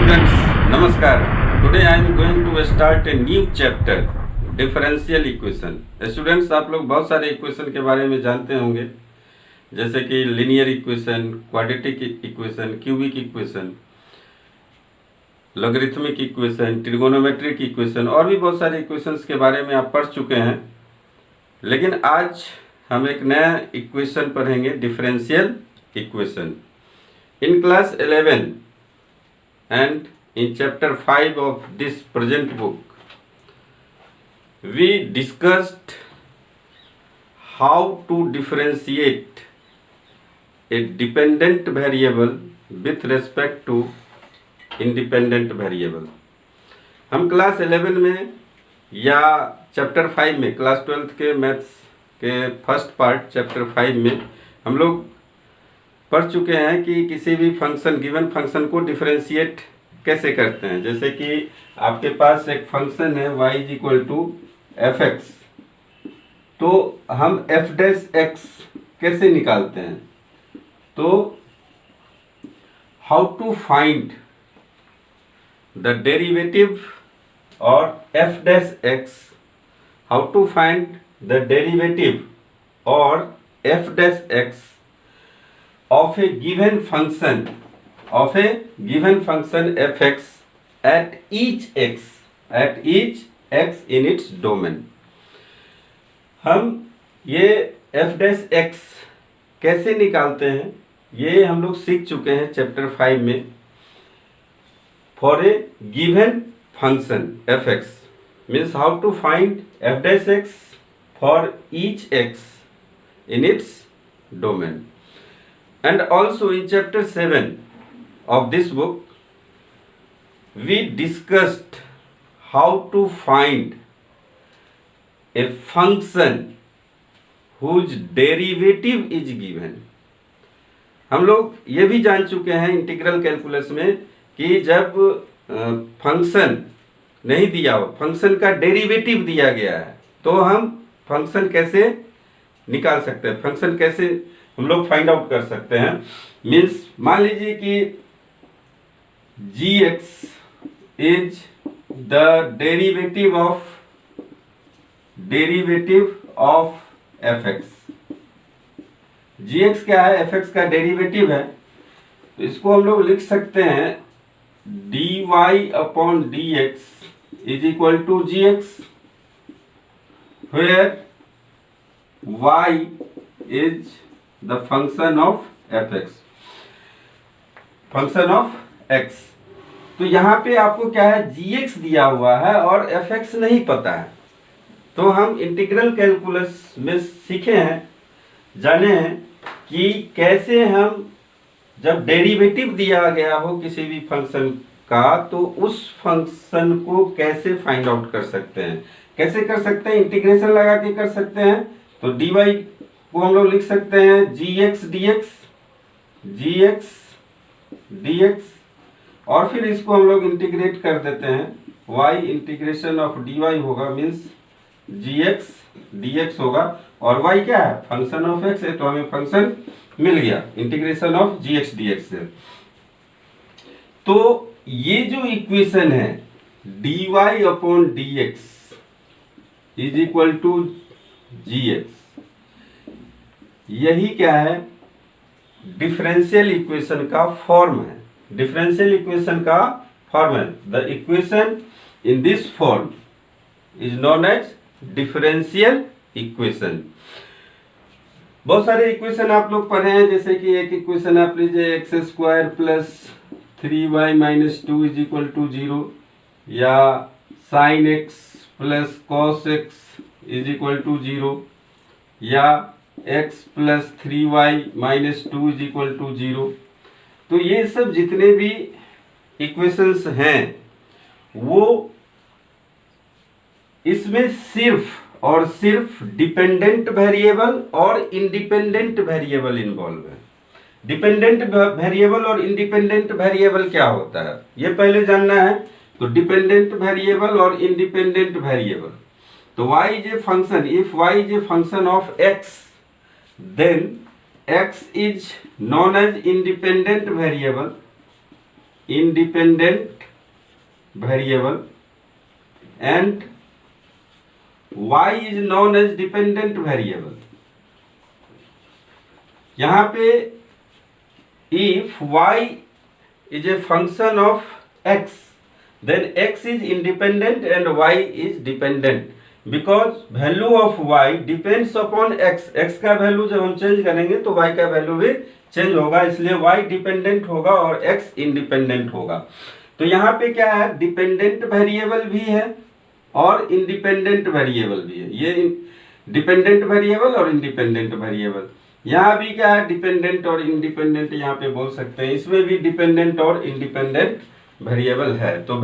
Students, Namaskar. Today I am going to start a new chapter, differential equation. Students, आप लोग बहुत सारे equation के बारे में जानते होंगे, जैसे कि linear equation, quadratic equation, cubic equation, logarithmic equation, trigonometric equation और भी बहुत सारे इक्वेशंस के बारे में आप पढ़ चुके हैं। लेकिन आज हम एक नया इक्वेशन पढ़ेंगे, differential equation. In class 11 and in chapter 5 of this present book, we discussed how to differentiate a dependent variable with respect to independent variable. हम क्लास 11 में या चैप्टर 5 में, क्लास 12 के मैथ्स के फर्स्ट पार्ट चैप्टर 5 में हम लोग पढ़ चुके हैं कि किसी भी फंक्शन, गिवन फंक्शन को डिफरेंशिएट कैसे करते हैं। जैसे कि आपके पास एक फंक्शन है y is equal to F X, तो हम एफ डैश एक्स कैसे निकालते हैं। तो how to find the derivative of F dash X, how to find the derivative of F dash X of a given function fx at each x in its domain। हम ये f dash x कैसे निकालते हैं ये हम लोग सीख चुके हैं चैप्टर 5 में। For a given function fx means how to find f dash x for each x in its domain। And also in chapter 7 of this book, we discussed how to find a function whose derivative is given। हम लोग ये भी जान चुके हैं integral calculus में कि जब फंक्शन नहीं दिया हो, फंक्शन का डेरिवेटिव दिया गया है, तो हम फंक्शन कैसे निकाल सकते हैं, फंक्शन कैसे हम लोग फाइंड आउट कर सकते हैं। मीन्स मान लीजिए कि gx is the derivative of fx। gx क्या है, fx का डेरिवेटिव है, तो इसको हम लोग लिख सकते हैं dy upon dx is equal to gx, where y is the function of fx, function of x। तो यहाँ पे आपको क्या है, gx दिया हुआ है और fx नहीं पता है। तो हम इंटीग्रल कैलकुलस में सीखे हैं, जाने हैं कि कैसे हम जब डेरिवेटिव दिया गया हो किसी भी फंक्शन का, तो उस फंक्शन को कैसे फाइंड आउट कर सकते हैं। कैसे कर सकते हैं, इंटीग्रेशन लगा के कर सकते हैं। तो dy को हम लोग लिख सकते हैं gx dx, और फिर इसको हम लोग इंटीग्रेट कर देते हैं, y इंटीग्रेशन ऑफ dy होगा, मीन्स gx dx होगा, और y क्या है, फंक्शन ऑफ x है, तो हमें फंक्शन मिल गया इंटीग्रेशन ऑफ gx dx से। तो ये जो इक्वेशन है dy upon dx is equal to gx, यही क्या है, डिफरेंशियल इक्वेशन का फॉर्म है। डिफरेंशियल इक्वेशन का फॉर्म है। The equation in this form is known as differential equation. बहुत सारे इक्वेशन आप लोग पढ़े हैं, जैसे कि एक इक्वेशन आप लीजिए x square plus 3y minus 2 is equal to 0, या sine x plus cos x is equal to 0, या x plus 3y minus 2 is equal to 0। तो ये सब जितने भी इक्वेशंस हैं वो इसमें सिर्फ और सिर्फ डिपेंडेंट वेरिएबल और इंडिपेंडेंट वेरिएबल इन्वॉल्व है। डिपेंडेंट वेरिएबल और इंडिपेंडेंट वेरिएबल क्या होता है ये पहले जानना है। तो डिपेंडेंट वेरिएबल और इंडिपेंडेंट वेरिएबल, तो y is a function, if y is a function of x, then x is known as independent variable, independent variable and y is known as dependent variable. यहाँ पे if y is a function of x, then x is independent and y is dependent because value of y depends upon x. x का value जब हम change करेंगे तो y का value भी change होगा, इसलिए y डिपेंडेंट होगा और x इंडिपेंडेंट होगा। तो यहाँ पे क्या है, डिपेंडेंट वेरिएबल भी है और इंडिपेंडेंट वेरिएबल भी है। ये डिपेंडेंट वेरिएबल और इंडिपेंडेंट वेरिएबल, यहाँ भी क्या है, डिपेंडेंट और इंडिपेंडेंट यहाँ पे बोल सकते हैं। इसमें भी डिपेंडेंट और इंडिपेंडेंट वेरिएबल है। तो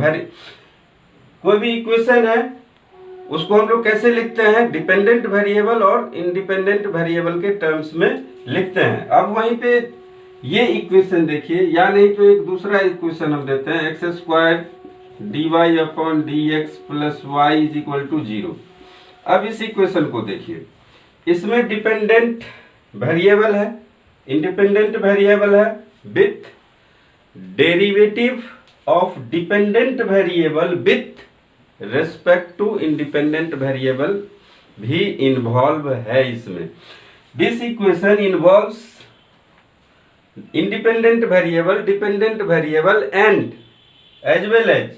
कोई भी इक्वेशन है उसको हम लोग कैसे लिखते हैं, डिपेंडेंट वेरिएबल और इंडिपेंडेंट वेरिएबल के टर्म्स में लिखते हैं। अब वहीं पे ये इक्वेशन देखिए, या नहीं तो एक दूसरा इक्वेशन हम देते हैं, x square d y upon d x plus Y is equal to 0। अब इस इक्वेशन को देखिए, इसमें डिपेंडेंट वेरिएबल है, इंडिपेंडेंट वेरिएबल है with derivative of dependent variable with respect to independent variable भी इन्वॉल्व है इसमें। This equation involves independent variable, dependent variable and as well as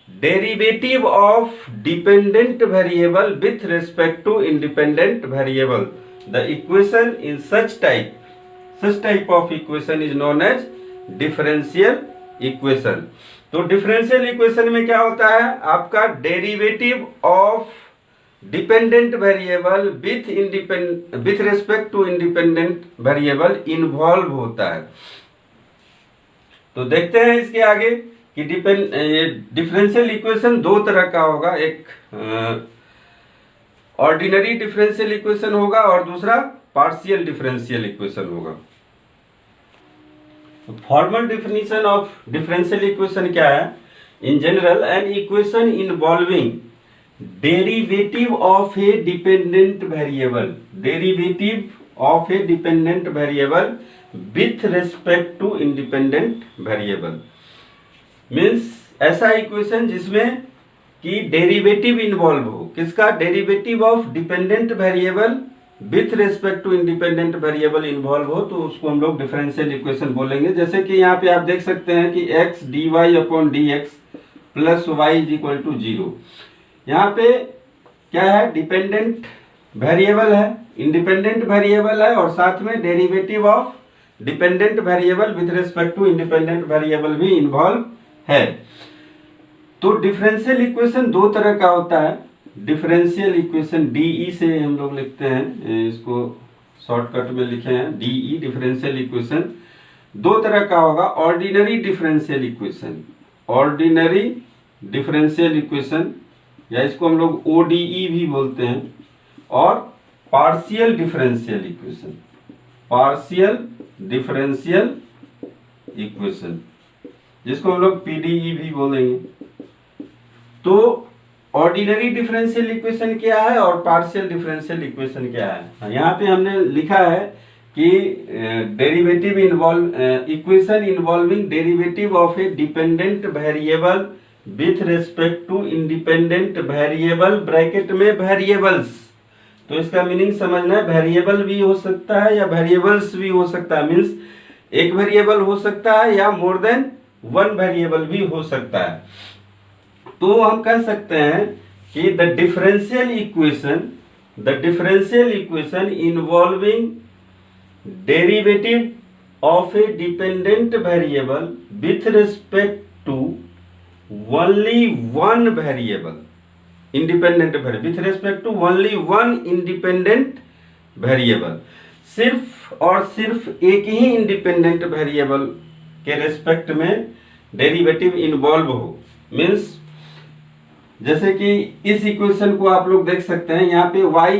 derivative of dependent variable with respect to independent variable. The equation in such type of equation is known as differential equation. तो differential equation में क्या होता है, आपका derivative of dependent variable with respect to independent variable involve होता है। तो देखते हैं इसके आगे कि डिफरेंशियल इक्वेशन दो तरह का होगा, एक ऑर्डिनरी डिफरेंशियल इक्वेशन होगा और दूसरा पार्शियल डिफरेंशियल इक्वेशन होगा। Formal definition of differential equation क्या है, in general an equation involving derivative of a dependent variable with respect to independent variable means ऐसा इक्वेशन जिसमें कि डेरिवेटिव इन्वॉल्व हो, किसका, derivative of dependent variable with respect to independent variable involve हो, तो उसको हम लोग डिफरेंशियल इक्वेशन बोलेंगे। जैसे कि यहाँ पे आप देख सकते हैं कि x dy upon d x plus Y is equal to 0। यहाँ पे क्या है, डिपेंडेंट वेरिएबल है, इंडिपेंडेंट वेरिएबल है और साथ में derivative of dependent variable with respect to independent variable भी इन्वॉल्व है। तो डिफरेंशियल इक्वेशन दो तरह का होता है। डिफरेंशियल इक्वेशन डीई से हम लोग लिखते हैं, इसको शॉर्टकट में लिखे हैं डीई। डिफरेंशियल इक्वेशन दो तरह का होगा, ordinary differential equation, ordinary differential equation या इसको हम लोग ओडीई भी बोलते हैं, और partial differential equation, partial differential equation जिसको हम लोग पीडीई भी बोलेंगे। तो ऑर्डिनरी डिफरेंशियल इक्वेशन क्या है और पार्शियल डिफरेंशियल इक्वेशन क्या है, यहाँ पे हमने लिखा है कि derivative equation involving derivative of a dependent variable with respect to independent variable, bracket में वेरिएबल्स। तो इसका मीनिंग समझना है, वेरिएबल भी हो सकता है या वेरिएबल्स भी हो सकता है, मीन्स एक वेरिएबल हो सकता है या मोर देन वन वेरिएबल भी हो सकता है। तो हम कह सकते हैं कि the differential equation involving derivative of a dependent variable with respect to only one variable, independent variable with respect to only one independent variable, सिर्फ और सिर्फ एक ही इंडिपेंडेंट वेरिएबल के रेस्पेक्ट में डेरिवेटिव इन्वॉल्व हो। मीन्स जैसे कि इस इक्वेशन को आप लोग देख सकते हैं, यहाँ पे y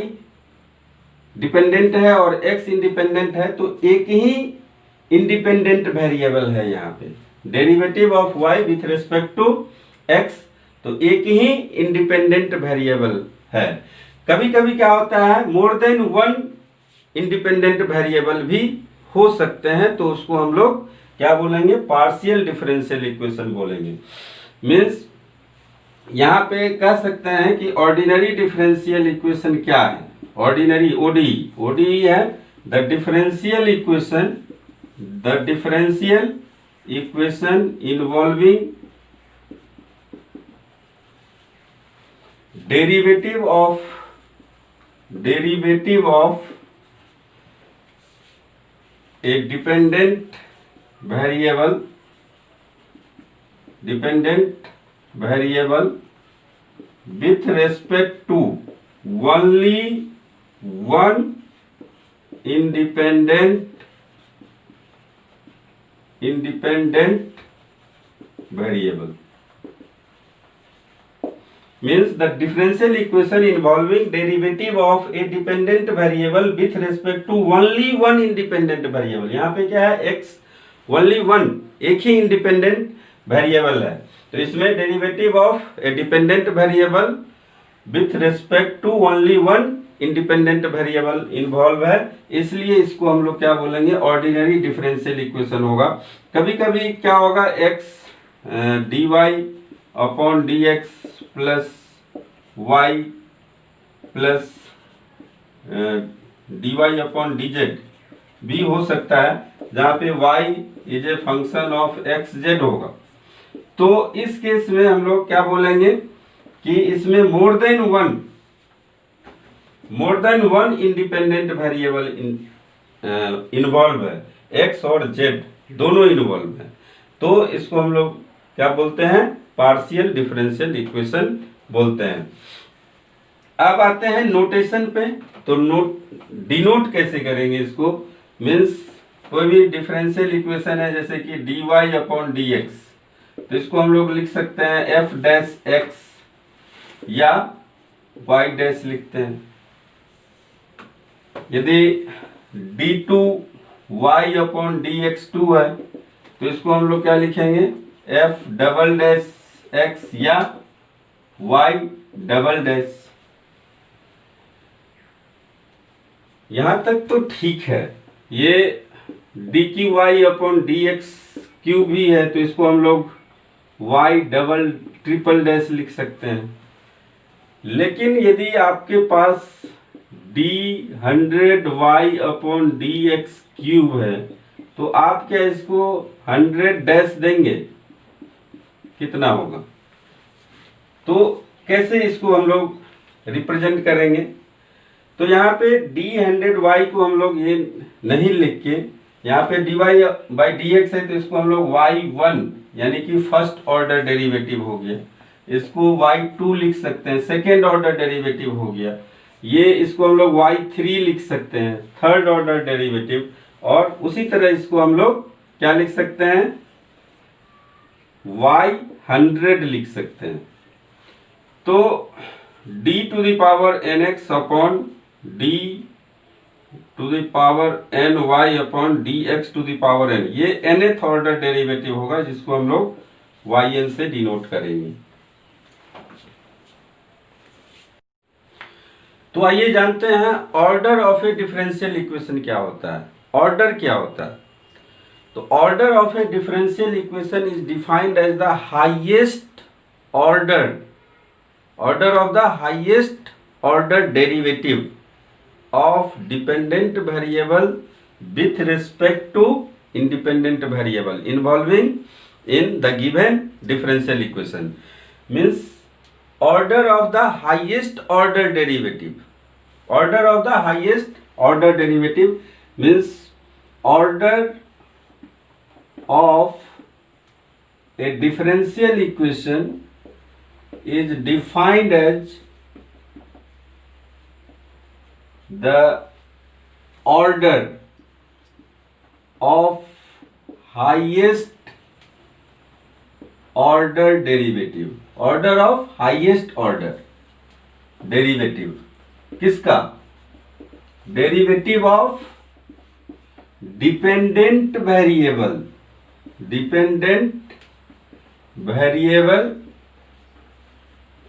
डिपेंडेंट है और x इंडिपेंडेंट है, तो एक ही इंडिपेंडेंट वेरिएबल है यहाँ पे, derivative of y with respect to x, तो एक ही इंडिपेंडेंट वेरिएबल है। कभी कभी क्या होता है, more than one independent variable भी हो सकते हैं, तो उसको हम लोग क्या बोलेंगे, पार्शियल डिफरेंशियल इक्वेशन बोलेंगे। मीन्स यहाँ पे कह सकते हैं कि ऑर्डिनरी डिफरेंशियल इक्वेशन क्या है। ऑर्डिनरी ओडीई, ओडीई है the differential equation involving derivative of a dependent variable with respect to only one independent variable. Means the differential equation involving derivative of a dependent variable with respect to only one independent variable. यहाँ पे क्या है, x only one, एक ही independent variable है, तो इसमें derivative of a dependent variable with respect to only one independent variable involve है, इसलिए इसको हम लोग क्या बोलेंगे, ordinary differential equation होगा। कभी कभी क्या होगा, x dy upon dx plus y plus dy upon dz भी हो सकता है, जहाँ पे y is a function of x Z होगा। तो इस केस में हम लोग क्या बोलेंगे कि इसमें more than one independent variable involve है, x और z दोनों इन्वॉल्व है, तो इसको हम लोग क्या बोलते हैं, पार्शियल डिफरेंशियल इक्वेशन बोलते हैं। अब आते हैं नोटेशन पे, तो डिनोट कैसे करेंगे इसको। मीन्स कोई भी डिफरेंशियल इक्वेशन है जैसे कि dy अपॉन dx, तो इसको हम लोग लिख सकते हैं f डैश x या y डैश लिखते हैं। यदि d2y अपॉन dx2 है तो इसको हम लोग क्या लिखेंगे, f डबल डैश x या y डबल डैश। यहां तक तो ठीक है। ये dqy अपॉन dx3 भी है, तो इसको हम लोग y डबल ट्रिपल डैश लिख सकते हैं। लेकिन यदि आपके पास d100y अपॉन dx3 है तो आप क्या इसको 100 डैश देंगे, कितना होगा। तो कैसे इसको हम लोग रिप्रेजेंट करेंगे, तो यहाँ पे d100y को हम लोग ये नहीं लिख के, यहाँ पे dy बाई dx है तो इसको हम लोग y1 यानी कि फर्स्ट ऑर्डर डेरिवेटिव हो गया, इसको y2 लिख सकते हैं, सेकेंड ऑर्डर डेरिवेटिव हो गया। ये इसको हम लोग y3 लिख सकते हैं, थर्ड ऑर्डर डेरिवेटिव। और उसी तरह इसको हम लोग क्या लिख सकते हैं, y100 लिख सकते हैं। तो d to the power nx upon d to the power ny upon dx to the power n, ये nth ऑर्डर डेरिवेटिव होगा जिसको हम लोग yn से डिनोट करेंगे। तो आइए जानते हैं order of a differential equation क्या होता है। ऑर्डर क्या होता है, तो order of a differential equation is defined as the highest order of the highest order derivative of dependent variable with respect to independent variable involving in the given differential equation. Means order of the highest order derivative. Order of the highest order derivative means order of a differential equation is defined as the order of highest order derivative, order of highest order derivative किसका, derivative of dependent variable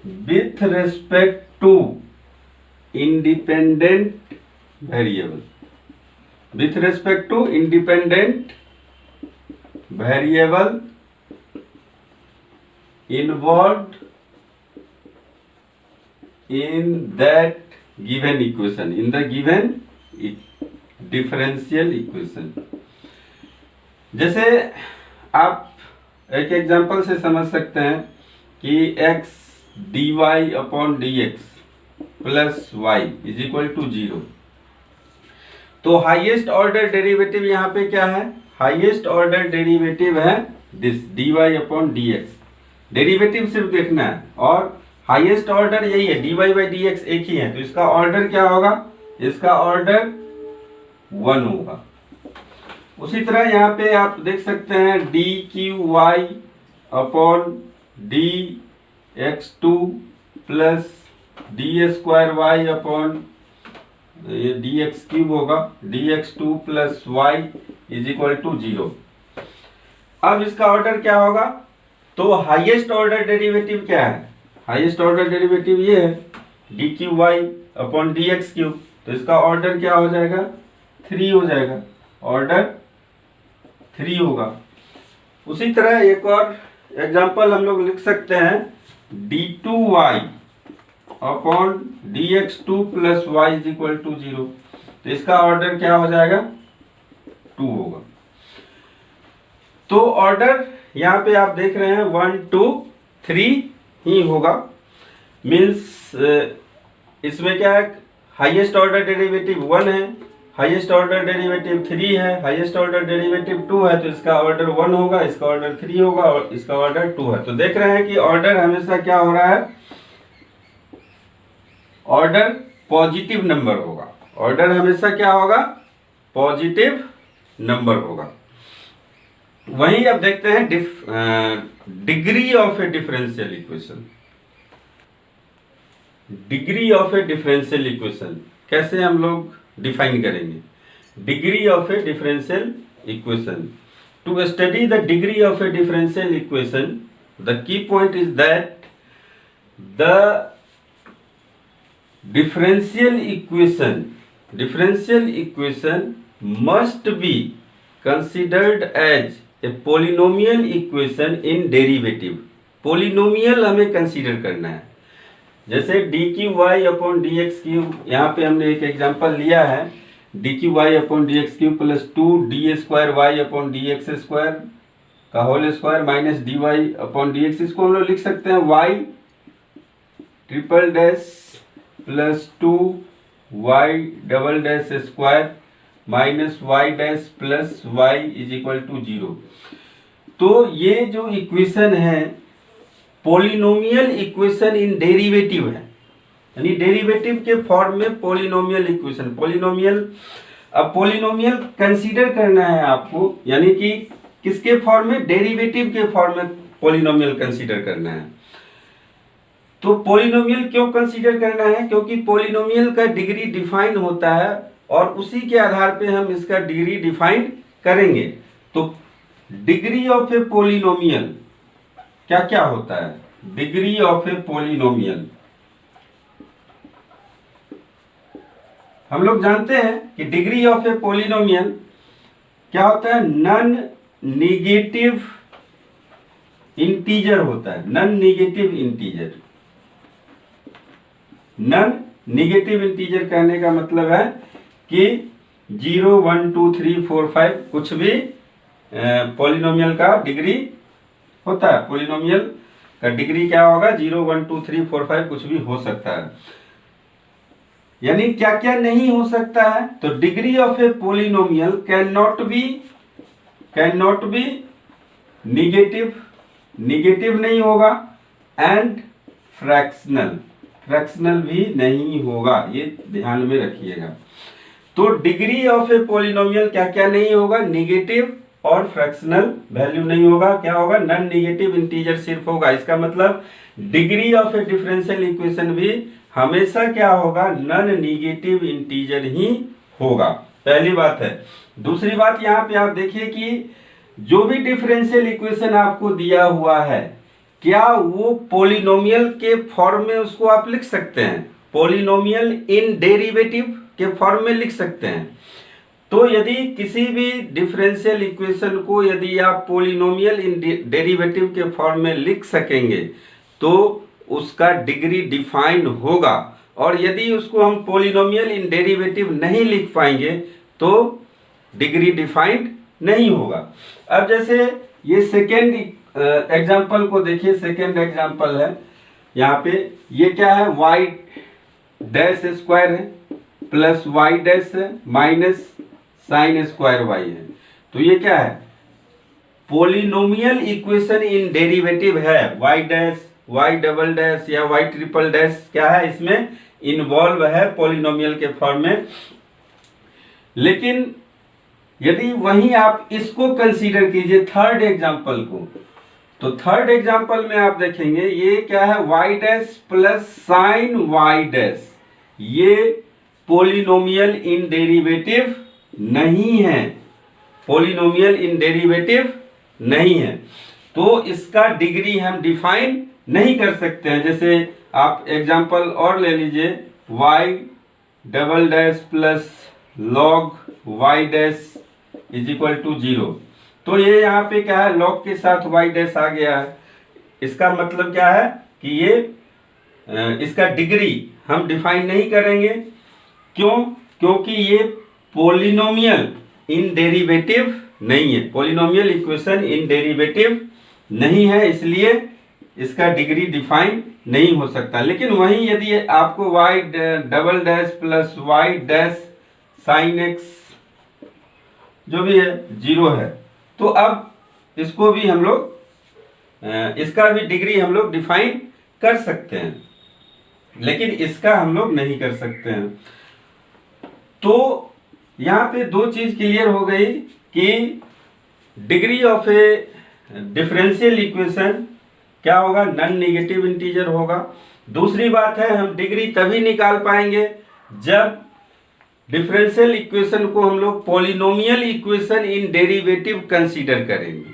with respect to independent variable, with respect to independent variable involved in that given equation, in the given differential equation। जैसे आप एक example से समझ सकते हैं कि x dy upon dx plus y is equal to 0। तो highest order derivative यहाँ पे क्या है? हाईएस्ट ऑर्डर डेरिवेटिव है this dy upon dx। Derivative सिर्फ देखना है और हाईएस्ट ऑर्डर यही है, dy बाई dx एक ही है, तो इसका ऑर्डर क्या होगा? इसका ऑर्डर 1 होगा। उसी तरह यहाँ पे आप देख सकते हैं dqy upon dx2 plus d square Y upon ये dx क्यूब होगा, dx2 plus Y is equal to 0। अब इसका ऑर्डर क्या होगा? तो हाईएस्ट ऑर्डर डेरिवेटिव क्या है? हाईएस्ट ऑर्डर डेरिवेटिव ये है dqy अपॉन dx क्यूब, तो इसका ऑर्डर क्या हो जाएगा? 3 हो जाएगा, ऑर्डर 3 होगा। उसी तरह एक और एग्जांपल हम लोग लिख सकते हैं d2y upon dx2 plus Y is equal to 0, तो इसका ऑर्डर क्या हो जाएगा? 2 होगा। तो ऑर्डर यहाँ पे आप देख रहे हैं 1 2 3 ही होगा। मीन्स इसमें क्या है? हाईएस्ट ऑर्डर डेरिवेटिव 1 है, हाईएस्ट ऑर्डर डेरिवेटिव 3 है, हाईएस्ट ऑर्डर डेरिवेटिव 2 है, तो इसका ऑर्डर 1 होगा, इसका ऑर्डर 3 होगा और इसका ऑर्डर 2 है। तो देख रहे हैं कि ऑर्डर हमेशा क्या हो रहा है? ऑर्डर पॉजिटिव नंबर होगा। ऑर्डर हमेशा क्या होगा? पॉजिटिव नंबर होगा। वहीं अब देखते हैं degree of a differential equation. Degree of a differential equation कैसे हम लोग डिफाइन करेंगे? Degree of a differential equation, to study the degree of a differential equation the key point is that the differential equation must be considered as a polynomial equation in derivative। polynomial हमें consider करना है। जैसे dqy upon dx cube, यहाँ पे हमने एक example लिया है dqy upon dx cube plus 2 D square Y upon dx square का whole square minus dy upon dx। इसको हम लोग लिख सकते हैं y triple dash plus 2 Y double dash square minus Y dash plus Y is equal to 0। तो ये जो इक्वेशन है पॉलिनोमियल इक्वेशन इन डेरिवेटिव है, यानी डेरिवेटिव के फॉर्म में पॉलिनोमियल इक्वेशन। पॉलिनोमियल, अब पॉलिनोमियल कंसीडर करना है आपको, यानी कि किसके फॉर्म में? डेरिवेटिव के फॉर्म में पॉलिनोमियल कंसीडर करना है। तो पॉलिनोमियल क्यों कंसीडर करना है? क्योंकि पॉलिनोमियल का डिग्री डिफाइन होता है और उसी के आधार पे हम इसका डिग्री डिफाइन करेंगे। तो डिग्री ऑफ ए पॉलिनोमियल क्या क्या होता है? डिग्री ऑफ ए पॉलिनोमियल हम लोग जानते हैं कि डिग्री ऑफ ए पॉलिनोमियल क्या होता है? नॉन निगेटिव इंटीजर होता है। Non negative integer, non negative integer कहने का मतलब है कि 0 1 2 3 4 5 कुछ भी पॉलिनोमियल का डिग्री होता है। पॉलिनोमियल का डिग्री क्या होगा? 0 1 2 3 4 5 कुछ भी हो सकता है। यानी क्या क्या नहीं हो सकता है? तो degree of a polynomial can not be negative, negative नहीं होगा, एंड फ्रैक्शनल भी नहीं होगा। ये ध्यान में रखिएगा। तो डिग्री ऑफ ए पॉलिनोमियल क्या क्या नहीं होगा? निगेटिव और फ्रैक्शनल वैल्यू नहीं होगा। क्या होगा? नॉन निगेटिव इंटीजर सिर्फ होगा। इसका मतलब degree of a differential equation भी हमेशा क्या होगा? नॉन निगेटिव इंटीजर ही होगा। पहली बात है। दूसरी बात यहाँ पे आप देखिए कि जो भी डिफरेंशियल इक्वेशन आपको दिया हुआ है, क्या वो पॉलिनोमियल के फॉर्म में उसको आप लिख सकते हैं? पॉलिनोमियल इन डेरिवेटिव के फॉर्म में लिख सकते हैं। तो यदि किसी भी डिफरेंशियल इक्वेशन को यदि आप पॉलिनोमियल इन डेरिवेटिव के फॉर्म में लिख सकेंगे तो उसका डिग्री डिफाइंड होगा, और यदि उसको हम पॉलिनोमियल इन डेरिवेटिव नहीं लिख पाएंगे तो डिग्री डिफाइंड नहीं होगा। अब जैसे ये सेकेंड एग्जाम्पल को देखिए, सेकेंड एग्जाम्पल है यहाँ पे, ये क्या है, वाई डैश स्क्वायर है प्लस वाई डैश है माइनस साइन स्क्वायर वाई है। तो ये क्या है, पॉलिनोमियल इक्वेशन इन डेरिवेटिव है। Y dash, y double dash या वाई ट्रिपल डैश क्या है, इसमें इन्वॉल्व है पॉलिनोमियल के फॉर्म में। लेकिन यदि वहीं आप इसको कंसीडर कीजिए थर्ड एग्जांपल को, तो थर्ड एग्जांपल में आप देखेंगे ये क्या है, y dash plus sine y dash, ये पॉलिनोमियल इन डेरिवेटिव नहीं है, पॉलिनोमियल इन डेरिवेटिव नहीं है, तो इसका डिग्री हम डिफाइन नहीं कर सकते हैं। जैसे आप एग्जांपल और ले लीजिए, y double dash plus log y dash is equal to 0। तो ये यहाँ पे क्या है, लॉग के साथ वाई डैश आ गया है। इसका मतलब क्या है कि ये इसका डिग्री हम डिफाइन नहीं करेंगे। क्यों? क्योंकि ये पॉलिनोमियल इन डेरिवेटिव नहीं है, पॉलिनोमियल इक्वेशन इन डेरिवेटिव नहीं है, इसलिए इसका डिग्री डिफाइन नहीं हो सकता। लेकिन वहीं यदि आपको y double dash plus y dash sine x जो भी है 0 है, तो अब इसको भी हम लोग इसका भी डिग्री हम लोग डिफाइन कर सकते हैं, लेकिन इसका हम लोग नहीं कर सकते हैं। तो यहाँ पे दो चीज क्लियर हो गई कि degree of a differential equation क्या होगा, नॉन नेगेटिव इंटीजर होगा। दूसरी बात है, हम डिग्री तभी निकाल पाएंगे जब डिफरेंशियल इक्वेशन को हम लोग polynomial equation in derivative consider करेंगे।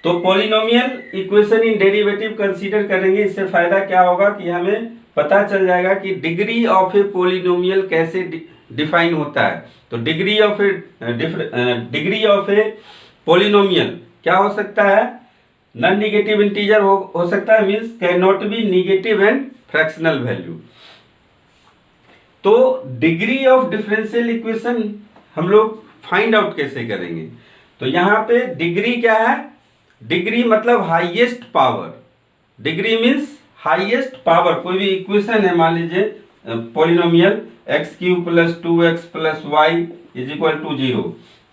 तो polynomial equation in derivative consider करेंगे, इससे फायदा क्या होगा कि हमें पता चल जाएगा कि डिग्री ऑफ ए पॉलिनोमियल कैसे डिफाइन होता है। तो डिग्री ऑफ ए पॉलिनोमियल क्या हो सकता है, नॉन नेगेटिव इंटीजर हो सकता है, means can not be negative and fractional value. तो डिग्री ऑफ डिफरेंशियल इक्वेशन हम लोग फाइंड आउट कैसे करेंगे? तो यहाँ पे डिग्री क्या है, डिग्री मतलब highest power, degree means highest power. कोई भी इक्वेशन है, मान लीजिए polynomial x cube plus 2x plus Y is equal to 0,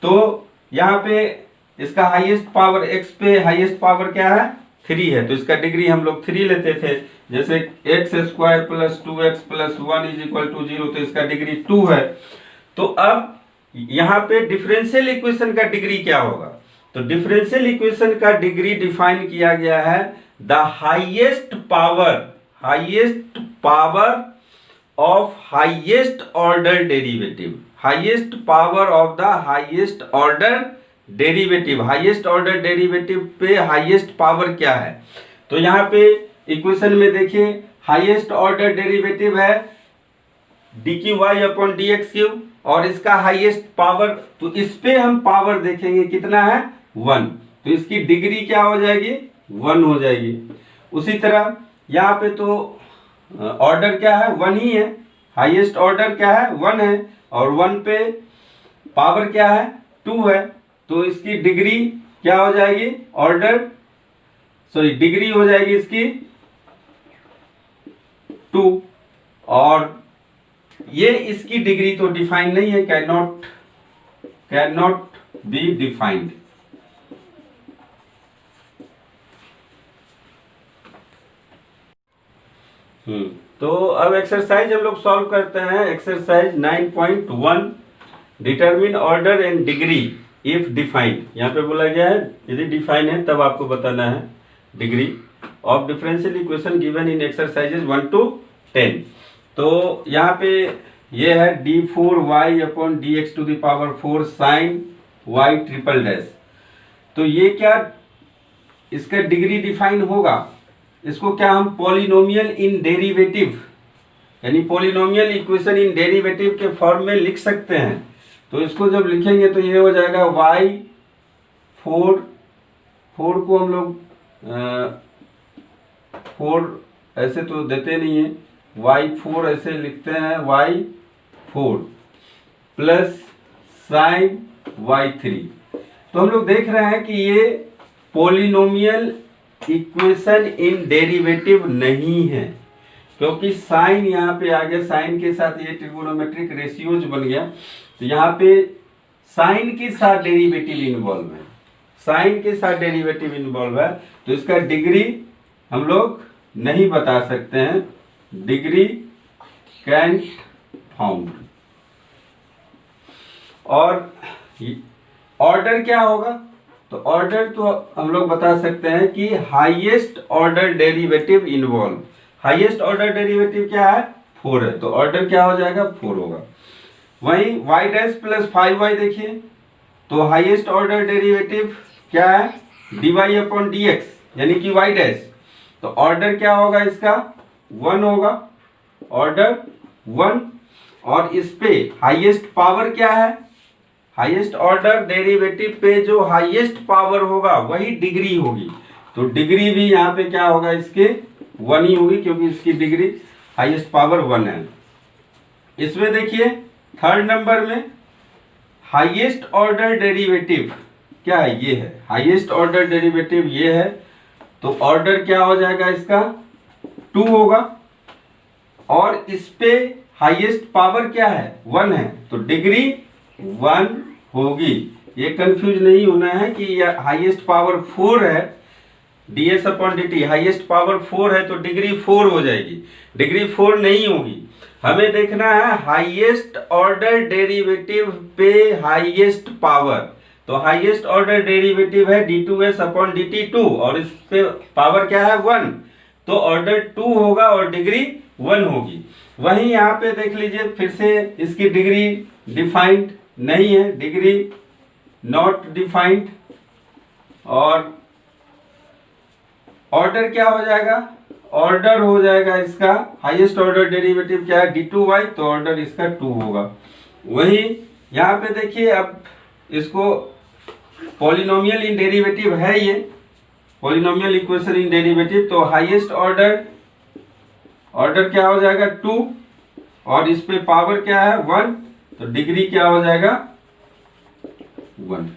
तो यहाँ पे इसका हाईएस्ट पावर x पे हाईएस्ट पावर क्या है, 3 है, तो इसका डिग्री हम लोग 3 लेते थे। जैसे x square plus 2x plus 1 is equal to 0, तो इसका डिग्री 2 है। तो अब यहाँ पे डिफरेंशियल इक्वेशन का डिग्री क्या होगा? तो डिफरेंशियल इक्वेशन का डिग्री डिफाइन किया गया है the highest power of highest order derivative, highest power of the highest order derivative. Highest order derivative पे हाईएस्ट पावर क्या है? तो यहाँ पे इक्वेशन में देखिए, हाईएस्ट ऑर्डर डेरिवेटिव है dqy अपॉन dx क्यूब, और इसका हाईएस्ट पावर, तो इस पे हम पावर देखेंगे कितना है, 1, तो इसकी डिग्री क्या हो जाएगी, 1 हो जाएगी। उसी तरह यहाँ पे तो ऑर्डर क्या है, 1 ही है, हाईएस्ट ऑर्डर क्या है, 1 है, और 1 पे पावर क्या है, 2 है, तो इसकी डिग्री क्या हो जाएगी, डिग्री हो जाएगी इसकी 2, और ये इसकी डिग्री तो डिफाइन नहीं है, कैन नॉट बी डिफाइंड। तो अब एक्सरसाइज हम लोग सॉल्व करते हैं। Exercise 9.1, determine order and degree if defined. यहाँ पे बोला गया है यदि डिफाइन है तब आपको बताना है degree of differential equation given in exercises 1 to 10। तो यहाँ पे ये है d4y upon dx to the power 4 sine y triple dash. तो ये क्या, इसका डिग्री डिफाइन होगा, इसको क्या हम पॉलिनोमियल इन डेरिवेटिव यानी पॉलिनोमियल इक्वेशन इन डेरिवेटिव के फॉर्म में लिख सकते हैं। तो इसको जब लिखेंगे तो ये हो जाएगा y4, 4 को हम लोग 4 ऐसे तो देते नहीं है, y4 ऐसे लिखते हैं, y4 प्लस साइन y3। तो हम लोग देख रहे हैं कि ये पॉलिनोमियल इक्वेशन इन डेरिवेटिव नहीं है, क्योंकि साइन यहाँ पे आ गया, साइन के साथ ये ट्रिगोनोमेट्रिक रेशियोज बन गया, तो यहाँ पे साइन के साथ डेरिवेटिव इन्वॉल्व है, साइन के साथ डेरिवेटिव इन्वॉल्व है, तो इसका डिग्री हम लोग नहीं बता सकते हैं, डिग्री कैंट फाउंड। और ऑर्डर क्या होगा, तो ऑर्डर तो हम लोग बता सकते हैं कि highest order derivative involve. Highest order derivative क्या है, 4 है, तो ऑर्डर क्या हो जाएगा, 4 होगा। वहीं y डैश प्लस 5y देखिए, तो हाईएस्ट ऑर्डर डेरिवेटिव क्या है, dy अपॉन dx, यानी कि y डैश, तो ऑर्डर क्या होगा इसका, 1 होगा, ऑर्डर 1। और इस पे हाईएस्ट पावर क्या है, हाईएस्ट ऑर्डर डेरिवेटिव पे जो हाईएस्ट पावर होगा वही डिग्री होगी, तो डिग्री भी यहाँ पे क्या होगा, इसके 1 ही होगी, क्योंकि इसकी डिग्री हाईएस्ट पावर 1 है। इसमें देखिए थर्ड नंबर में हाईएस्ट ऑर्डर डेरिवेटिव क्या है, ये है हाईएस्ट ऑर्डर डेरिवेटिव, ये है, तो ऑर्डर क्या हो जाएगा इसका, 2 होगा, और इस पे हाईएस्ट पावर क्या है, 1 है, तो डिग्री 1 होगी। ये कंफ्यूज नहीं होना है कि ये हाईएस्ट पावर 4 है, ds upon dt highest power 4 है तो डिग्री 4 हो जाएगी, डिग्री 4 नहीं होगी। हमें देखना है हाईएस्ट ऑर्डर डेरिवेटिव पे हाईएस्ट पावर, तो हाईएस्ट ऑर्डर डेरिवेटिव है d2s अपॉन dt2, और इस पे पावर क्या है, 1, तो ऑर्डर 2 होगा और डिग्री 1 होगी। वहीं यहाँ पे देख लीजिए फिर से इसकी डिग्री डिफाइंड नहीं है, डिग्री नॉट डिफाइंड, और ऑर्डर क्या हो जाएगा, ऑर्डर हो जाएगा इसका, हाईएस्ट ऑर्डर डेरिवेटिव क्या है, d2y, तो ऑर्डर इसका 2 होगा। वहीं यहाँ पे देखिए, अब इसको पॉलिनोमियल इन डेरिवेटिव है, ये पॉलिनोमियल इक्वेशन इन डेरिवेटिव, तो हाईएस्ट ऑर्डर, ऑर्डर क्या हो जाएगा, 2, और इस पे पावर क्या है, 1, तो डिग्री क्या हो जाएगा, 1।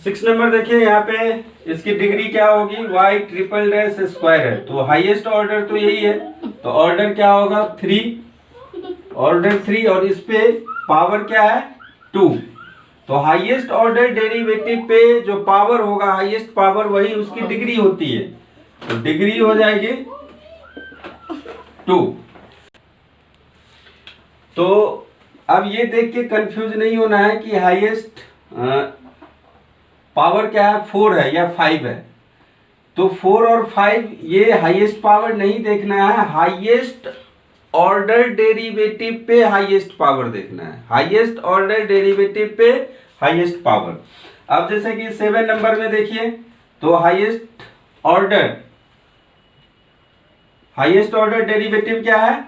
सिक्स नंबर देखिए, यहाँ पे इसकी डिग्री क्या होगी, y ट्रिपल डैश स्क्वायर है, तो हाईएस्ट ऑर्डर तो यही है, तो ऑर्डर क्या होगा, 3, ऑर्डर 3, और इस पे पावर क्या है, 2, तो हाईएस्ट ऑर्डर डेरिवेटिव पे जो पावर होगा, हाईएस्ट पावर, वही उसकी डिग्री होती है, तो डिग्री हो जाएगी 2। तो अब ये देख के कंफ्यूज नहीं होना है कि हाईएस्ट पावर क्या है, 4 है या 5 है, तो 4 और 5 ये हाईएस्ट पावर नहीं देखना है, हाईएस्ट ऑर्डर डेरिवेटिव पे हाईएस्ट पावर देखना है, हाईएस्ट ऑर्डर डेरिवेटिव पे हाईएस्ट पावर। अब जैसे कि 7 नंबर में देखिए, तो हाईएस्ट ऑर्डर डेरिवेटिव क्या है,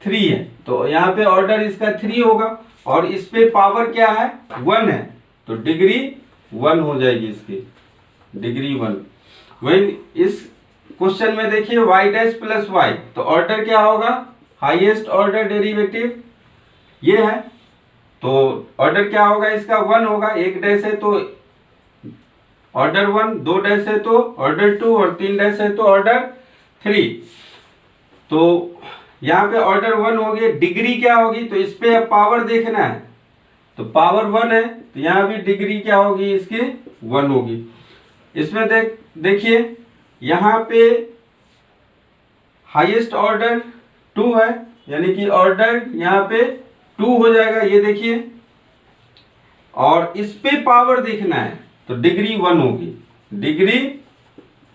3 है, तो यहाँ पे ऑर्डर इसका 3 होगा, और इस पे पावर क्या है, 1 है, तो डिग्री 1 हो जाएगी इसकी, डिग्री 1। वही इस क्वेश्चन में देखिए y डैश प्लस y, तो ऑर्डर क्या होगा, हाईएस्ट ऑर्डर डेरिवेटिव ये है, तो ऑर्डर क्या होगा इसका, 1 होगा, 1 डैश है तो ऑर्डर 1, 2 डैश है तो ऑर्डर 2, और 3 डैश है तो ऑर्डर 3, तो यहाँ पे ऑर्डर 1 होगी, डिग्री क्या होगी, तो इस पे अब पावर देखना है, तो पावर 1 है, तो यहाँ भी डिग्री क्या होगी इसकी, 1 होगी। इसमें देखिए यहाँ पे हाईएस्ट ऑर्डर 2 है, यानी कि ऑर्डर यहाँ पे 2 हो जाएगा, ये देखिए, और इस पे पावर देखना है, तो डिग्री 1 होगी, डिग्री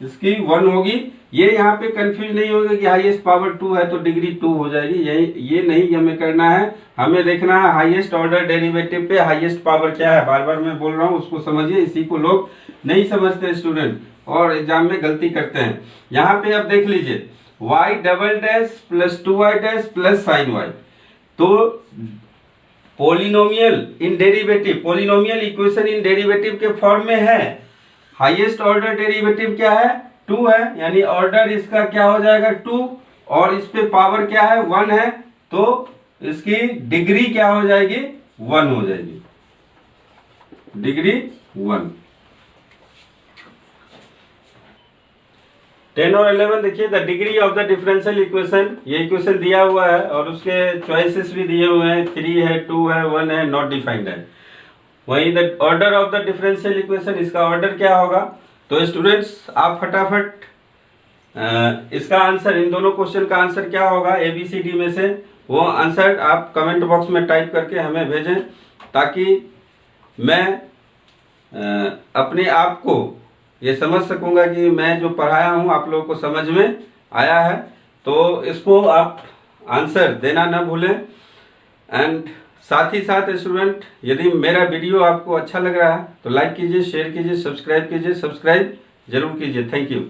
इसकी 1 होगी। ये यहाँ पे कंफ्यूज नहीं होगा कि हाईएस्ट पावर 2 है तो डिग्री 2 हो जाएगी, ये नहीं हमें करना है, हमें देखना है हाईएस्ट ऑर्डर डेरिवेटिव पे हाईएस्ट पावर क्या है। बार बार मैं बोल रहा हूँ, उसको समझिए, इसी को लोग नहीं समझते स्टूडेंट, और एग्जाम में गलती करते हैं। यहाँ पे अब देख लीजिए, y double dash plus 2y dash plus sign y। तो polynomial in derivative, polynomial equation in derivative के फॉर्म में है। हाईएस्ट ऑर्डर डेरिवेटिव क्या है? 2 है, यानी ऑर्डर इसका क्या हो जाएगा? 2, और इस पे पावर क्या है? 1 है, तो इसकी डिग्री क्या हो जाएगी? 1 हो जाएगी, डिग्री 1। 10 और 11 देखिए, the degree of the differential equation, ये इक्वेशन दिया हुआ है और उसके चॉइसेस भी दिए हुए हैं, 3 है, 2 है, 1 है, नॉट डिफाइंड है। वहीं the order of the differential equation, इसका ऑर्डर क्या होगा? तो स्टूडेंट्स आप फटाफट इसका आंसर, इन दोनों क्वेश्चन का आंसर क्या होगा ABCD में से, वो आंसर आप कमेंट बॉक्स में टाइप करके हमें भेजें, ताकि मैं अपने आप को ये समझ सकूंगा कि मैं जो पढ़ाया हूँ आप लोगों को समझ में आया है। तो इसको आप आंसर देना ना भूलें। एंड साथ ही साथ स्टूडेंट, यदि मेरा वीडियो आपको अच्छा लग रहा है तो लाइक कीजिए, शेयर कीजिए, सब्सक्राइब कीजिए, सब्सक्राइब जरूर कीजिए। Thank you.